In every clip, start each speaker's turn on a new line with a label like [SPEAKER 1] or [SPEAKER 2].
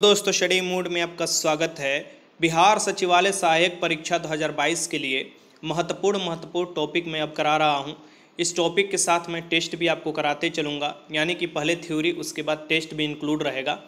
[SPEAKER 1] दोस्तों, study mood में आपका स्वागत है। बिहार सचिवालय सहायक परीक्षा 2022 के लिए महत्वपूर्ण टॉपिक मैं अब करा रहा हूं। इस टॉपिक के साथ मैं टेस्ट भी आपको कराते चलूँगा, यानी कि पहले थ्योरी उसके बाद टेस्ट भी इंक्लूड रहेगा।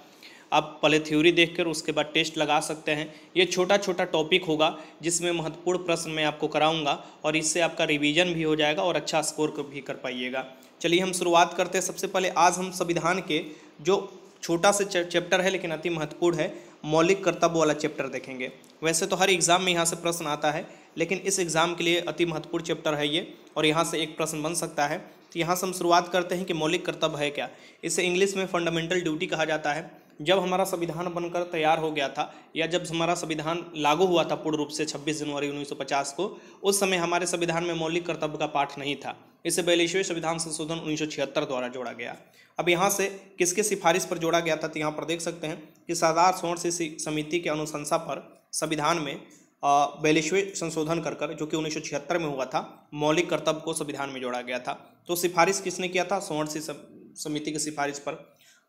[SPEAKER 1] आप पहले थ्योरी देखकर उसके बाद टेस्ट लगा सकते हैं। ये छोटा छोटा टॉपिक होगा जिसमें महत्वपूर्ण प्रश्न मैं आपको कराऊंगा और इससे आपका रिवीजन भी हो जाएगा और अच्छा स्कोर भी कर पाइएगा। चलिए हम शुरुआत करते हैं। सबसे पहले आज हम संविधान के जो छोटा सा चैप्टर है लेकिन अति महत्वपूर्ण है, मौलिक कर्तव्य वाला चैप्टर देखेंगे। वैसे तो हर एग्जाम में यहाँ से प्रश्न आता है, लेकिन इस एग्ज़ाम के लिए अति महत्वपूर्ण चैप्टर है ये, और यहाँ से एक प्रश्न बन सकता है। तो यहाँ से हम शुरुआत करते हैं कि मौलिक कर्तव्य है क्या। इसे इंग्लिश में फंडामेंटल ड्यूटी कहा जाता है। जब हमारा संविधान बनकर तैयार हो गया था, या जब हमारा संविधान लागू हुआ था पूर्ण रूप से 26 जनवरी 1950 को, उस समय हमारे संविधान में मौलिक कर्तव्य का पाठ नहीं था। इसे 42वें संविधान संशोधन 1976 द्वारा जोड़ा गया। अब यहाँ से किसके सिफारिश पर जोड़ा गया था, तो यहाँ पर देख सकते हैं कि सरदार सोअर्णसिंह समिति के अनुशंसा पर संविधान में 42वें संशोधन कर जो कि 1976 में हुआ था, मौलिक कर्तव्य को संविधान में जोड़ा गया था। तो सिफारिश किसने किया था? सोअर्णसिंह समिति की सिफारिश पर।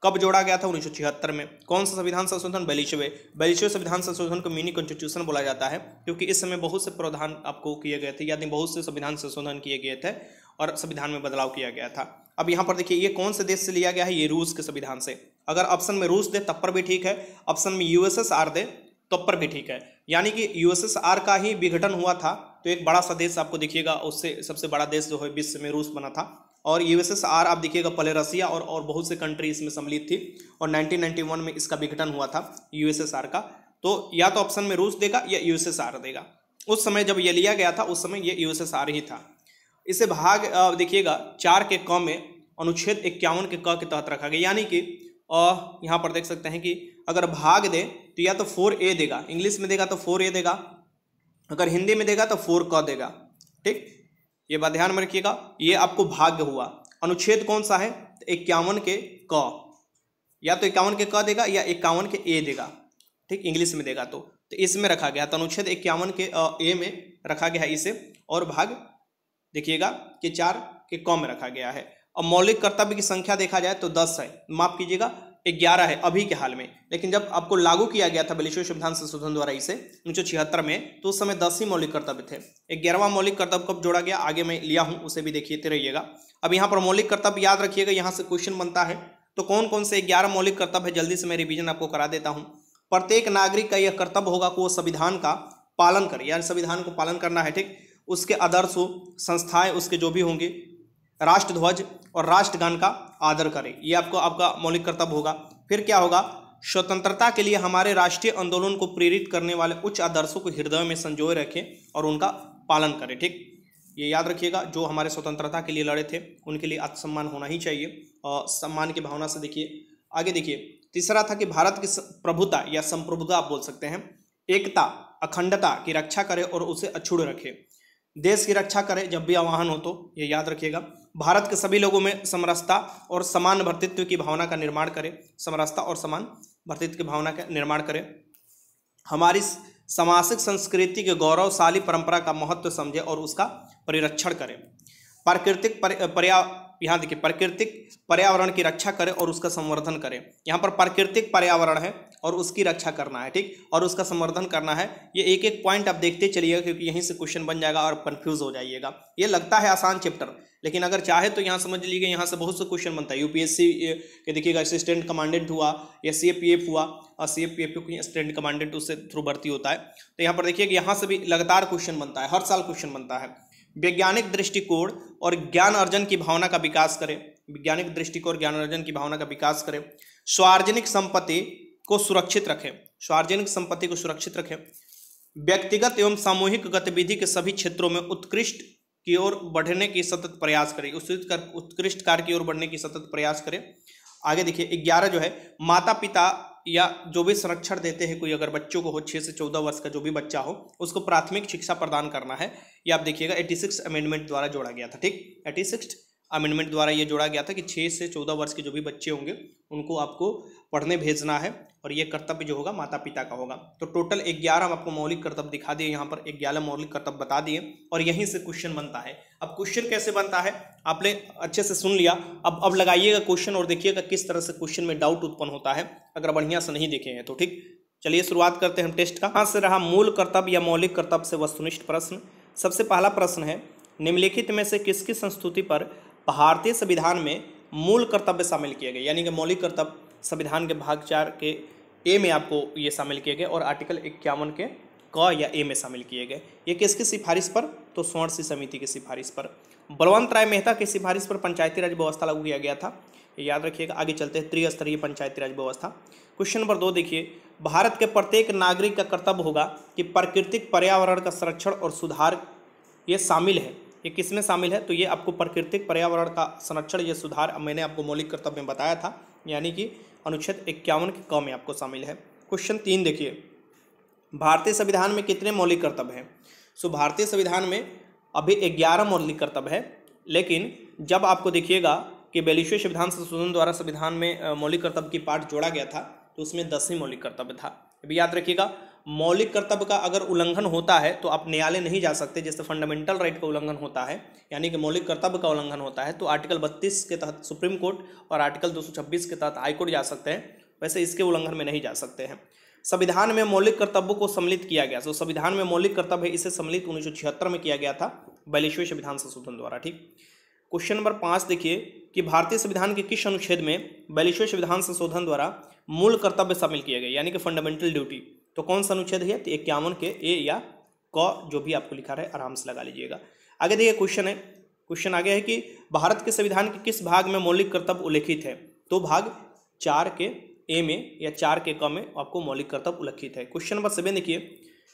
[SPEAKER 1] कब जोड़ा गया था? 1976 में। कौन सा संविधान संशोधन? 42वें संविधान संशोधन को मिनी कॉन्स्टिट्यूशन बोला जाता है, क्योंकि इस समय बहुत से प्रावधान आपको किए गए थे, यानी बहुत से संविधान संशोधन किए गए थे और संविधान में बदलाव किया गया था। अब यहाँ पर देखिए, ये कौन से देश से लिया गया है? ये रूस के संविधान से। अगर ऑप्शन में रूस दे तब पर भी ठीक है, ऑप्शन में यूएसएसआर दे तब पर भी ठीक है। यानी कि यूएसएसआर का ही विघटन हुआ था, तो एक बड़ा सा देश आपको दिखिएगा, उससे सबसे बड़ा देश जो है विश्व में रूस बना था। और यूएसएसआर आप देखिएगा पहले रसिया और बहुत से कंट्री इसमें सम्मिलित थी, और 1991 में इसका विघटन हुआ था यूएसएसआर का। तो या तो ऑप्शन में रूस देगा या यूएसएसआर देगा। उस समय जब ये लिया गया था उस समय ये यूएसएसआर ही था। इसे भाग देखिएगा 4 के क में अनुच्छेद 51 के क के तहत रखा गया, यानी कि यहाँ पर देख सकते हैं कि अगर भाग दे तो या तो 4A देगा, इंग्लिश में देगा तो 4A देगा, अगर हिंदी में देगा तो 4 क देगा। ठीक, ये बात ध्यान में रखिएगा। ये आपको भाग्य हुआ। अनुच्छेद कौन सा है? 51 के क, या तो 51 के क देगा या 51 के ए देगा। ठीक, इंग्लिश में देगा तो इसमें रखा गया। तो अनुच्छेद 51 के ए में रखा गया है इसे, और भाग देखिएगा कि 4 के क में रखा गया है। अब मौलिक कर्तव्य की संख्या देखा जाए तो 10 है, माफ कीजिएगा 11 है अभी के हाल में, लेकिन जब आपको लागू किया गया था 42वें संविधान संशोधन द्वारा इसे 1976 में, तो उस समय 10 ही मौलिक कर्तव्य थे। 11वां मौलिक कर्तव्य कब जोड़ा गया आगे मैं लिया हूं, उसे भी देखिए रहिएगा। अब यहाँ पर मौलिक कर्तव्य याद रखिएगा, यहाँ से क्वेश्चन बनता है। तो कौन कौन से 11 मौलिक कर्तव्य है, जल्दी से मैं रिवीजन आपको करा देता हूँ। प्रत्येक नागरिक का यह कर्तव्य होगा कि वो संविधान का पालन करे, यानी संविधान को पालन करना है। ठीक, उसके आदर्शों, संस्थाएं उसके जो भी होंगे, राष्ट्रध्वज और राष्ट्रगान का आदर करें, ये आपका मौलिक कर्तव्य होगा। फिर क्या होगा? स्वतंत्रता के लिए हमारे राष्ट्रीय आंदोलन को प्रेरित करने वाले उच्च आदर्शों को हृदय में संजोए रखें और उनका पालन करें। ठीक, ये याद रखिएगा, जो हमारे स्वतंत्रता के लिए लड़े थे उनके लिए आत्मसम्मान होना ही चाहिए, और सम्मान की भावना से देखिए आगे। देखिए, तीसरा था कि भारत की प्रभुता या संप्रभुता आप बोल सकते हैं, एकता, अखंडता की रक्षा करे और उसे अक्षुण्ण रखे। देश की रक्षा करे जब भी आह्वान हो, तो ये याद रखिएगा। भारत के सभी लोगों में समरसता और समान भर्तृत्व की भावना का निर्माण करे, समरसता और समान भर्तृत्व की भावना का निर्माण करे। हमारी सामाजिक संस्कृति के गौरवशाली परंपरा का महत्व समझे और उसका परिरक्षण करे। यहाँ देखिए, प्राकृतिक पर्यावरण की रक्षा करे और उसका संवर्धन करे। यहाँ पर प्राकृतिक पर्यावरण है और उसकी रक्षा करना है, ठीक, और उसका संवर्धन करना है। ये एक एक पॉइंट आप देखते चलिएगा, क्योंकि यहीं से क्वेश्चन बन जाएगा और कंफ्यूज हो जाइएगा। ये लगता है आसान चैप्टर, लेकिन अगर चाहे तो यहाँ समझ लीजिए, यहाँ से बहुत से क्वेश्चन बनता है। यूपीएससी के देखिएगा असिस्टेंट कमांडेंट हुआ या सीएपीएफ हुआ, और सीएपीएफ की असिस्टेंट कमांडेंट उससे थ्रू भर्ती होता है। तो यहाँ पर देखिए कि यहाँ से भी लगातार क्वेश्चन बनता है, हर साल क्वेश्चन बनता है। वैज्ञानिक दृष्टिकोण और ज्ञान अर्जन की भावना का विकास करें, वैज्ञानिक दृष्टिकोण ज्ञान अर्जन की भावना का विकास करें। सार्वजनिक संपत्ति को सुरक्षित रखें, सार्वजनिक संपत्ति को सुरक्षित रखें। व्यक्तिगत एवं सामूहिक गतिविधि के सभी क्षेत्रों में उत्कृष्ट की ओर बढ़ने की सतत प्रयास करें, उत्कृष्ट कार्य की ओर बढ़ने की सतत प्रयास करें। आगे देखिए 11 जो है, माता पिता या जो भी संरक्षण देते हैं, कोई अगर बच्चों को हो 6 से 14 वर्ष का जो भी बच्चा हो, उसको प्राथमिक शिक्षा प्रदान करना है। ये आप देखिएगा 86 अमेंडमेंट द्वारा जोड़ा गया था। ठीक, 86 अमेंडमेंट द्वारा ये जोड़ा गया था कि 6 से 14 वर्ष के जो भी बच्चे होंगे उनको आपको पढ़ने भेजना है और ये कर्तव्य जो होगा माता पिता का होगा। तो टोटल 11 हम आपको मौलिक कर्तव्य दिखा दिए, यहाँ पर 11 मौलिक कर्तव्य बता दिए और यहीं से क्वेश्चन बनता है। अब क्वेश्चन कैसे बनता है आपने अच्छे से सुन लिया, अब लगाइएगा क्वेश्चन और देखिएगा किस तरह से क्वेश्चन में डाउट उत्पन्न होता है अगर बढ़िया से नहीं देखे हैं तो। ठीक, चलिए शुरुआत करते हैं हम टेस्ट का। कहाँ से रहा मूल कर्तव्य या मौलिक कर्तव्य से वस्तुनिष्ठ प्रश्न। सबसे पहला प्रश्न है, निम्नलिखित में से किसकी संस्तुति पर भारतीय संविधान में मूल कर्तव्य शामिल किए गए, यानी कि मौलिक कर्तव्य संविधान के भाग 4 के ए में आपको ये शामिल किए गए और आर्टिकल 51 के क या ए में शामिल किए गए। ये किसकी सिफारिश पर, तो स्वर्ण सिंह समिति की सिफारिश पर। बलवंत राय मेहता की सिफारिश पर पंचायती राज व्यवस्था लागू किया गया था, ये याद रखिएगा। आगे चलते हैं, त्रिस्तरीय पंचायती राज व्यवस्था। क्वेश्चन नंबर 2 देखिए, भारत के प्रत्येक नागरिक का कर्तव्य होगा कि प्राकृतिक पर्यावरण का संरक्षण और सुधार ये शामिल है। ये किस में शामिल है, तो ये आपको प्राकृतिक पर्यावरण का संरक्षण ये सुधार मैंने आपको मौलिक कर्तव्य में बताया था, यानी कि अनुच्छेद 51 के क में आपको शामिल है। क्वेश्चन 3 देखिए, भारतीय संविधान में कितने मौलिक कर्तव्य हैं। सो भारतीय संविधान में अभी 11 मौलिक कर्तव्य है, लेकिन जब आपको देखिएगा कि 42वें संविधान संशोधन द्वारा संविधान में मौलिक कर्तव्य की पार्ट जोड़ा गया था तो उसमें 10 ही मौलिक कर्तव्य था। अभी याद रखिएगा, मौलिक कर्तव्य का अगर उल्लंघन होता है तो आप न्यायालय नहीं जा सकते। जैसे फंडामेंटल राइट का उल्लंघन होता है, यानी कि मौलिक कर्तव्य का उल्लंघन होता है, तो आर्टिकल 32 के तहत सुप्रीम कोर्ट और आर्टिकल 226 के तहत हाईकोर्ट जा सकते हैं, वैसे इसके उल्लंघन में नहीं जा सकते हैं। संविधान में मौलिक कर्तव्यों को सम्मिलित किया गया, तो संविधान में मौलिक कर्तव्य है, इसे सम्मिलित 1976 में किया गया था 42वें संविधान संशोधन द्वारा। ठीक, क्वेश्चन नंबर 5 देखिए कि भारतीय संविधान के किस अनुच्छेद में 42वें संविधान संशोधन द्वारा मूल कर्तव्य शामिल किए गए, यानी कि फंडामेंटल ड्यूटी, तो कौन सा अनुच्छेद है, तो 51 के ए या क जो भी आपको लिखा रहे आराम से लगा लीजिएगा। आगे देखिए क्वेश्चन आगे है कि भारत के संविधान के किस भाग में मौलिक कर्तव्य उल्लेखित है, तो भाग 4 के ए में या 4 के क में आपको मौलिक कर्तव्य उल्लेखित है। क्वेश्चन नंबर 7 देखिए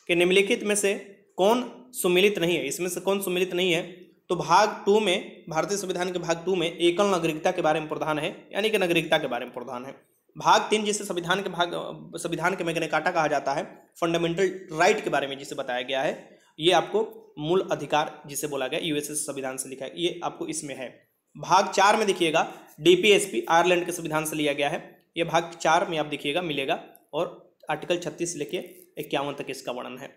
[SPEAKER 1] कि निम्नलिखित में से कौन सुमिलित नहीं है, इसमें से कौन सुमिलित नहीं है, तो भाग 2 में, भारतीय संविधान के भाग 2 में एकल नागरिकता के बारे में प्रावधान है, यानी कि नागरिकता के बारे में प्रावधान है। भाग 3 जिसे संविधान के मैग्ना कार्टा कहा जाता है, फंडामेंटल राइट के बारे में जिसे बताया गया है, ये आपको मूल अधिकार जिसे बोला गया यूएस संविधान से लिखा है, ये आपको इसमें है। भाग 4 में देखिएगा डीपीएसपी आयरलैंड के संविधान से लिया गया है, ये भाग 4 में आप देखिएगा मिलेगा और आर्टिकल 36 से लेके 51 तक इसका वर्णन है।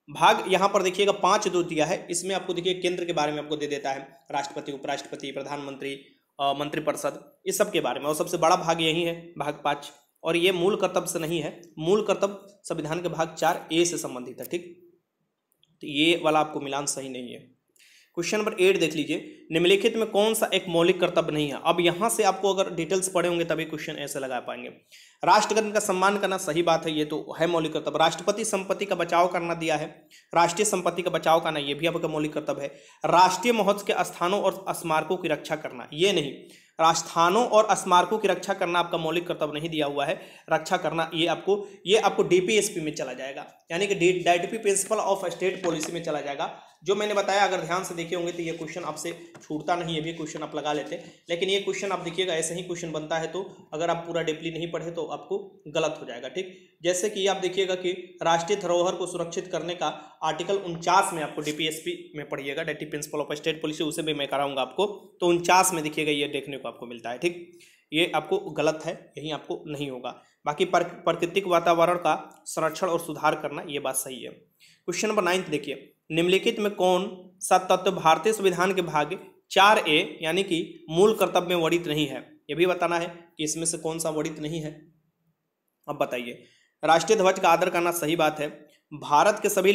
[SPEAKER 1] भाग यहाँ पर देखिएगा 5 जो दिया है, इसमें आपको देखिए केंद्र के बारे में आपको दे देता है, राष्ट्रपति, उपराष्ट्रपति, प्रधानमंत्री, मंत्रिपरिषद, इस सब के बारे में, और सबसे बड़ा भाग यही है भाग 5, और ये मूल कर्तव्य से नहीं है, मूल कर्तव्य संविधान के भाग 4 ए से संबंधित है। ठीक, तो ये वाला आपको मिलान सही नहीं है। क्वेश्चन नंबर 8 देख लीजिए, निम्नलिखित में कौन सा एक मौलिक कर्तव्य नहीं है। अब यहाँ से आपको अगर डिटेल्स पढ़े होंगे तभी क्वेश्चन ऐसे लगा पाएंगे। राष्ट्रगण का सम्मान करना, सही बात है, ये तो है मौलिक कर्तव्य। राष्ट्रपति संपत्ति का बचाव करना दिया है, राष्ट्रीय संपत्ति का बचाव करना ये भी आपका मौलिक कर्तव्य है। राष्ट्रीय महोत्सव के स्थानों और स्मारकों की रक्षा करना, ये नहीं, स्थानों और स्मारकों की रक्षा करना आपका मौलिक कर्तव्य नहीं दिया हुआ है। रक्षा करना ये आपको डीपीएसपी में चला जाएगा, यानी कि DPSP principle of state policy में चला जाएगा, जो मैंने बताया। अगर ध्यान से देखे होंगे तो ये क्वेश्चन आपसे छूटता नहीं है, भी क्वेश्चन आप लगा लेते, लेकिन ये क्वेश्चन आप देखिएगा ऐसे ही क्वेश्चन बनता है, तो अगर आप पूरा डीपली नहीं पढ़े तो आपको गलत हो जाएगा। ठीक, जैसे कि आप देखिएगा कि राष्ट्रीय धरोहर को सुरक्षित करने का आर्टिकल 49 में आपको डीपीएसपी में पढ़िएगा, deity principle of state policy, उसे भी मैं कराऊंगा आपको, तो 49 में देखिएगा ये देखने को आपको मिलता है। ठीक, ये आपको गलत है, यही आपको नहीं होगा। बाकी प्राकृतिक वातावरण का संरक्षण और सुधार करना, ये बात सही है। क्वेश्चन नंबर 9 देखिए, निम्नलिखित में कौन सा तत्व भारतीय संविधान के भाग 4 ए यानी कि मूल कर्तव्य में वर्णित नहीं है, ये भी बताना है कि इसमें से कौन सा वर्णित नहीं है। अब बताइए, राष्ट्रीय ध्वज का आदर करना, सही बात है। भारत के सभी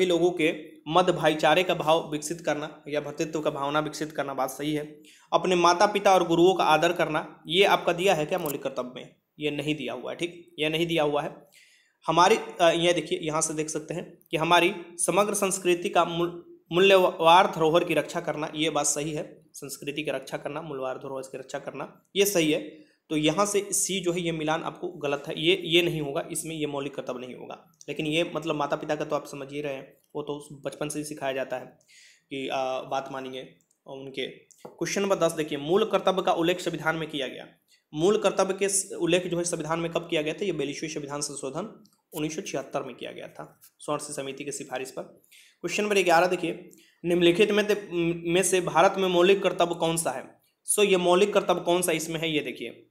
[SPEAKER 1] लोगों के मध्य भाईचारे का भाव विकसित करना या भ्रातृत्व का भावना विकसित करना, बात सही है। अपने माता पिता और गुरुओं का आदर करना, ये आपका दिया है क्या मौलिक कर्तव्य में, ये नहीं दिया हुआ है। ठीक, ये नहीं दिया हुआ है। हमारी ये देखिए, यहाँ से देख सकते हैं कि हमारी समग्र संस्कृति का मूल्यवान धरोहर की रक्षा करना, ये बात सही है। संस्कृति की रक्षा करना, मूल्यवान धरोहर की रक्षा करना, ये सही है। तो यहाँ से सी जो है ये मिलान आपको गलत है, ये नहीं होगा, इसमें ये मौलिक कर्तव्य नहीं होगा। लेकिन ये मतलब माता पिता का तो आप समझ ही रहे हैं, वो तो बचपन से ही सिखाया जाता है कि बात मानिए उनके। क्वेश्चन नंबर 10 देखिए, मूल कर्तव्य का उल्लेख संविधान में किया गया। मूल कर्तव्य के उल्लेख जो है संविधान में कब किया गया था, ये 42वें संविधान संशोधन 1976 में किया गया था, स्वर्ण सिंह समिति की सिफारिश पर। क्वेश्चन नंबर 11 देखिए, निम्नलिखित में से भारत में मौलिक कर्तव्य कौन सा है? सो ये मौलिक कर्तव्य कौन सा इसमें है, ये देखिए,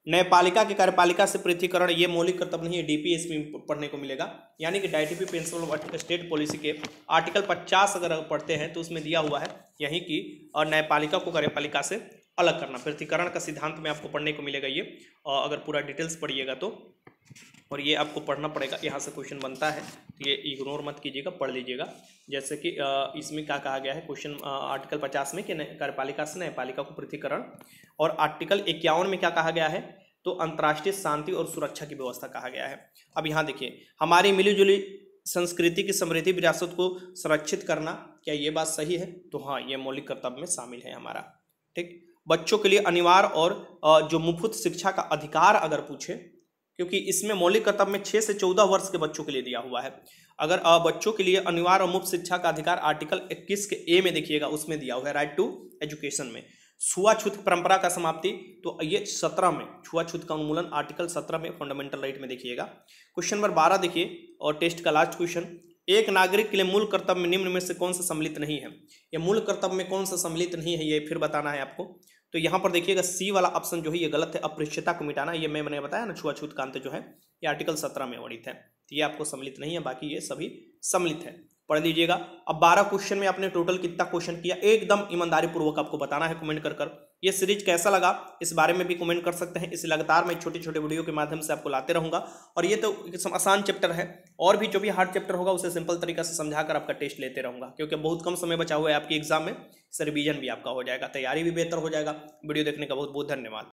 [SPEAKER 1] न्यायपालिका के कार्यपालिका से पृथकीकरण, ये मौलिक कर्तव्य नहीं है, डीपीएस में पढ़ने को मिलेगा। यानी कि डाइटिफी प्रिंसिपल ऑफ स्टेट पॉलिसी के आर्टिकल 50 अगर पढ़ते हैं तो उसमें दिया हुआ है यही कि और न्यायपालिका को कार्यपालिका से अलग करना, पृथकीकरण का सिद्धांत में आपको पढ़ने को मिलेगा ये, और अगर पूरा डिटेल्स पढ़िएगा तो, और ये आपको पढ़ना पड़ेगा, यहाँ से क्वेश्चन बनता है, ये इग्नोर मत कीजिएगा, पढ़ लीजिएगा। जैसे कि इसमें क्या कहा गया है क्वेश्चन आर्टिकल 50 में कि कार्यपालिका से न्यायपालिका को पृथकीकरण, और आर्टिकल 51 में क्या कहा गया है, तो अंतर्राष्ट्रीय शांति और सुरक्षा की व्यवस्था कहा गया है। अब यहाँ देखिए, हमारी मिलीजुली संस्कृति की समृद्धि विरासत को संरक्षित करना, क्या ये बात सही है? तो हाँ, ये मौलिक कर्तव्य में शामिल है हमारा। ठीक, बच्चों के लिए अनिवार्य और जो मुफ्त शिक्षा का अधिकार अगर पूछे, क्योंकि इसमें मौलिक कर्तव्य में 6 से 14 वर्ष के बच्चों के लिए दिया हुआ है। अगर बच्चों के लिए अनिवार्य और मुफ्त शिक्षा का अधिकार आर्टिकल 21 के ए में देखिएगा, उसमें दिया हुआ है राइट टू एजुकेशन में। छुआछूत परंपरा का समाप्ति, तो ये 17 में, छुआछूत का उन्मूलन आर्टिकल 17 में फंडामेंटल राइट में देखिएगा। क्वेश्चन नंबर 12 देखिए, और टेस्ट का लास्ट क्वेश्चन, एक नागरिक के लिए मूल कर्तव्य में निम्न में से कौन सा सम्मिलित नहीं है? ये मूल कर्तव्य में कौन सा सम्मिलित नहीं है, ये फिर बताना है आपको। तो यहाँ पर देखिएगा सी वाला ऑप्शन जो है ये गलत है, अपृच्छता को मिटाना, ये मैंने बताया ना, छुआछूत का अंत जो है ये आर्टिकल 17 में वर्णित है, तो ये आपको सम्मिलित नहीं है, बाकी ये सभी सम्मिलित है, पढ़ लीजिएगा। अब 12 क्वेश्चन में आपने टोटल कितना क्वेश्चन किया, एकदम ईमानदारी पूर्वक आपको बताना है कमेंट कर। ये सीरीज कैसा लगा इस बारे में भी कमेंट कर सकते हैं। इस लगातार मैं छोटे छोटे वीडियो के माध्यम से आपको लाते रहूंगा, और ये तो आसान चैप्टर है, और भी जो भी हार्ड चैप्टर होगा उसे सिंपल तरीका से समझाकर आपका टेस्ट लेते रहूंगा, क्योंकि बहुत कम समय बचा हुआ है आपकी एग्जाम में, रिवीजन भी आपका हो जाएगा, तैयारी भी बेहतर हो जाएगा। वीडियो देखने का बहुत बहुत धन्यवाद।